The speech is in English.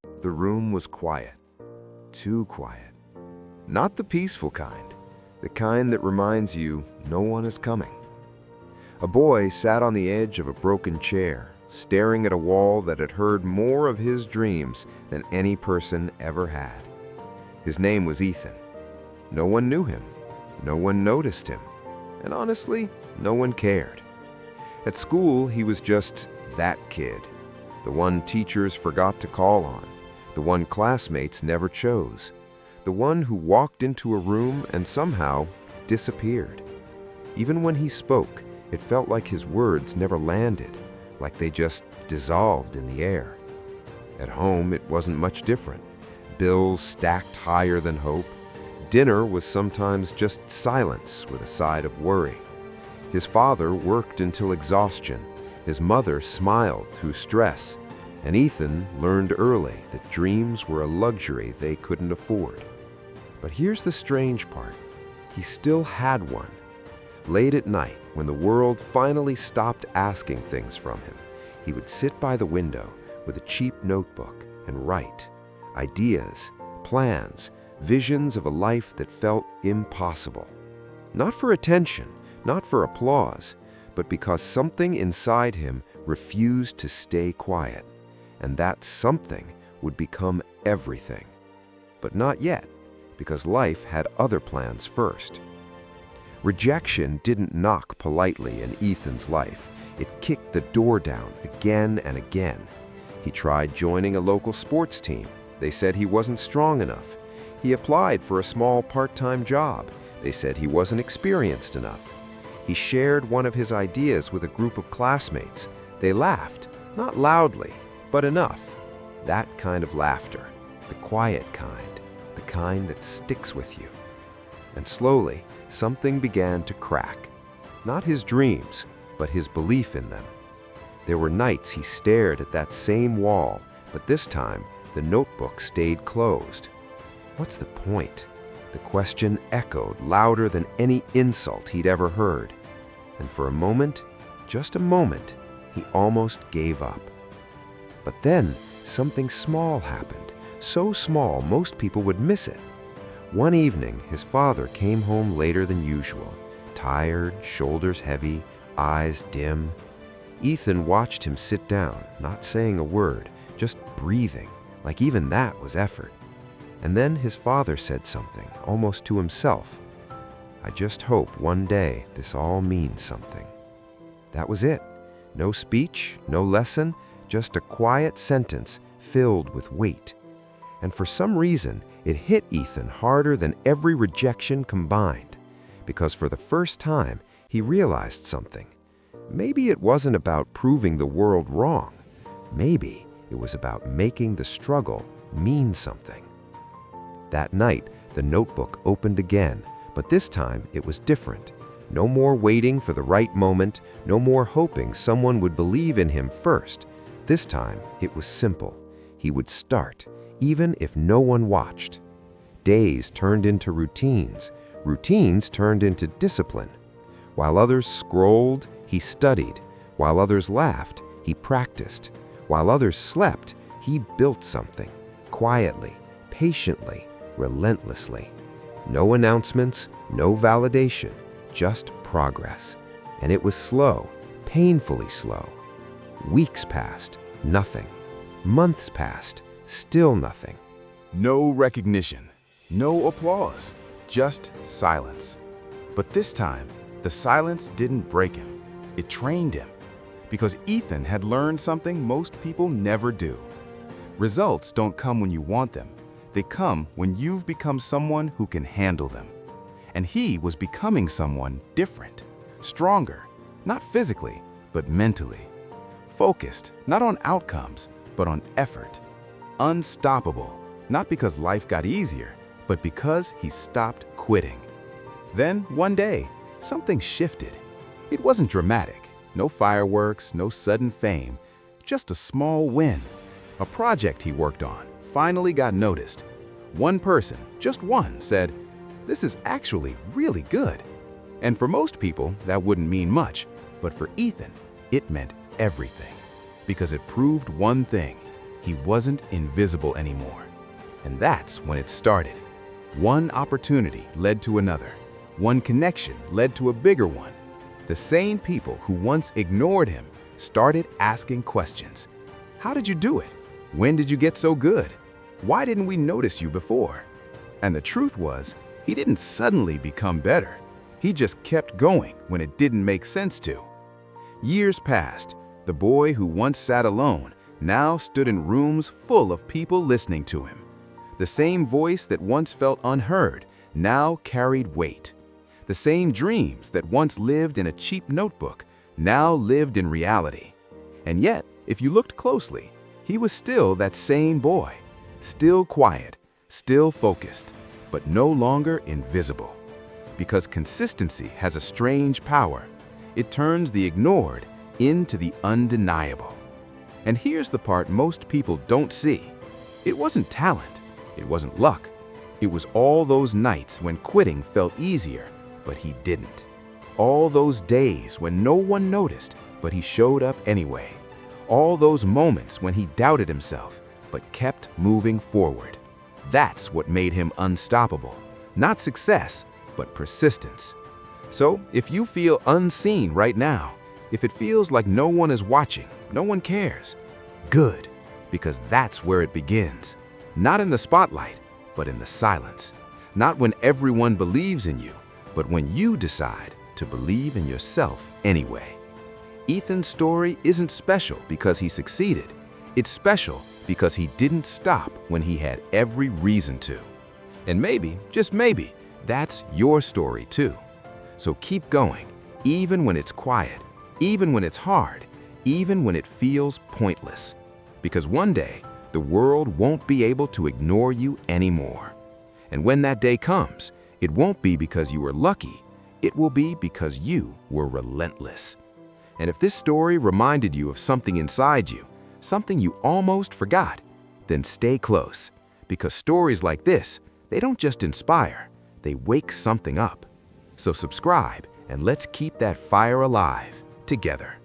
The room was quiet, too quiet. Not the peaceful kind, the kind that reminds you no one is coming. A boy sat on the edge of a broken chair, staring at a wall that had heard more of his dreams than any person ever had. His name was Ethan. No one knew him, no one noticed him, and honestly, no one cared. At school, he was just that kid, the one teachers forgot to call on, the one classmates never chose, the one who walked into a room and somehow disappeared. Even when he spoke, it felt like his words never landed, like they just dissolved in the air. At home, it wasn't much different. Bills stacked higher than hope. Dinner was sometimes just silence with a side of worry. His father worked until exhaustion. His mother smiled through stress. And Ethan learned early that dreams were a luxury they couldn't afford. But here's the strange part. He still had one. Late at night, when the world finally stopped asking things from him, he would sit by the window with a cheap notebook and write ideas, plans, visions of a life that felt impossible. Not for attention, not for applause, but because something inside him refused to stay quiet. And that something would become everything. But not yet, because life had other plans first. Rejection didn't knock politely in Ethan's life. It kicked the door down again and again. He tried joining a local sports team. They said he wasn't strong enough. He applied for a small part-time job. They said he wasn't experienced enough. He shared one of his ideas with a group of classmates. They laughed, not loudly, but enough. That kind of laughter, the quiet kind, the kind that sticks with you. And slowly, something began to crack. Not his dreams, but his belief in them. There were nights he stared at that same wall, but this time, the notebook stayed closed. What's the point? The question echoed louder than any insult he'd ever heard. And for a moment, just a moment, he almost gave up. But then, something small happened, so small most people would miss it. One evening, his father came home later than usual, tired, shoulders heavy, eyes dim. Ethan watched him sit down, not saying a word, just breathing, like even that was effort. And then his father said something, almost to himself. "I just hope one day this all means something." That was it. No speech, no lesson, just a quiet sentence filled with weight. And for some reason, it hit Ethan harder than every rejection combined, because for the first time, he realized something. Maybe it wasn't about proving the world wrong. Maybe it was about making the struggle mean something. That night, the notebook opened again, but this time it was different. No more waiting for the right moment, no more hoping someone would believe in him first. This time, it was simple. He would start, even if no one watched. Days turned into routines. Routines turned into discipline. While others scrolled, he studied. While others laughed, he practiced. While others slept, he built something. Quietly, patiently, relentlessly. No announcements, no validation, just progress. And it was slow, painfully slow. Weeks passed, nothing. Months passed, still nothing. No recognition, no applause, just silence. But this time, the silence didn't break him. It trained him. Because Ethan had learned something most people never do. Results don't come when you want them. They come when you've become someone who can handle them. And he was becoming someone different, stronger, not physically, but mentally. Focused, not on outcomes, but on effort. Unstoppable, not because life got easier, but because he stopped quitting. Then, one day, something shifted. It wasn't dramatic. No fireworks, no sudden fame, just a small win. A project he worked on finally got noticed. One person, just one, said, "This is actually really good." And for most people, that wouldn't mean much, but for Ethan, it meant everything. Because it proved one thing: he wasn't invisible anymore. And that's when it started. One opportunity led to another. One connection led to a bigger one. The same people who once ignored him started asking questions. How did you do it? When did you get so good? Why didn't we notice you before? And the truth was, he didn't suddenly become better. He just kept going when it didn't make sense to. Years passed. The boy who once sat alone now stood in rooms full of people listening to him. The same voice that once felt unheard now carried weight. The same dreams that once lived in a cheap notebook now lived in reality. And yet, if you looked closely, he was still that same boy, still quiet, still focused, but no longer invisible. Because consistency has a strange power. It turns the ignored into the undeniable. And here's the part most people don't see. It wasn't talent. It wasn't luck. It was all those nights when quitting felt easier, but he didn't. All those days when no one noticed, but he showed up anyway. All those moments when he doubted himself, but kept moving forward. That's what made him unstoppable. Not success, but persistence. So, if you feel unseen right now, if it feels like no one is watching, no one cares, good, because that's where it begins. Not in the spotlight, but in the silence. Not when everyone believes in you, but when you decide to believe in yourself anyway. Ethan's story isn't special because he succeeded. It's special because he didn't stop when he had every reason to. And maybe, just maybe, that's your story too. So keep going, even when it's quiet, even when it's hard, even when it feels pointless. Because one day, the world won't be able to ignore you anymore. And when that day comes, it won't be because you were lucky, it will be because you were relentless. And if this story reminded you of something inside you, something you almost forgot, then stay close. Because stories like this, they don't just inspire, they wake something up. So subscribe and let's keep that fire alive together.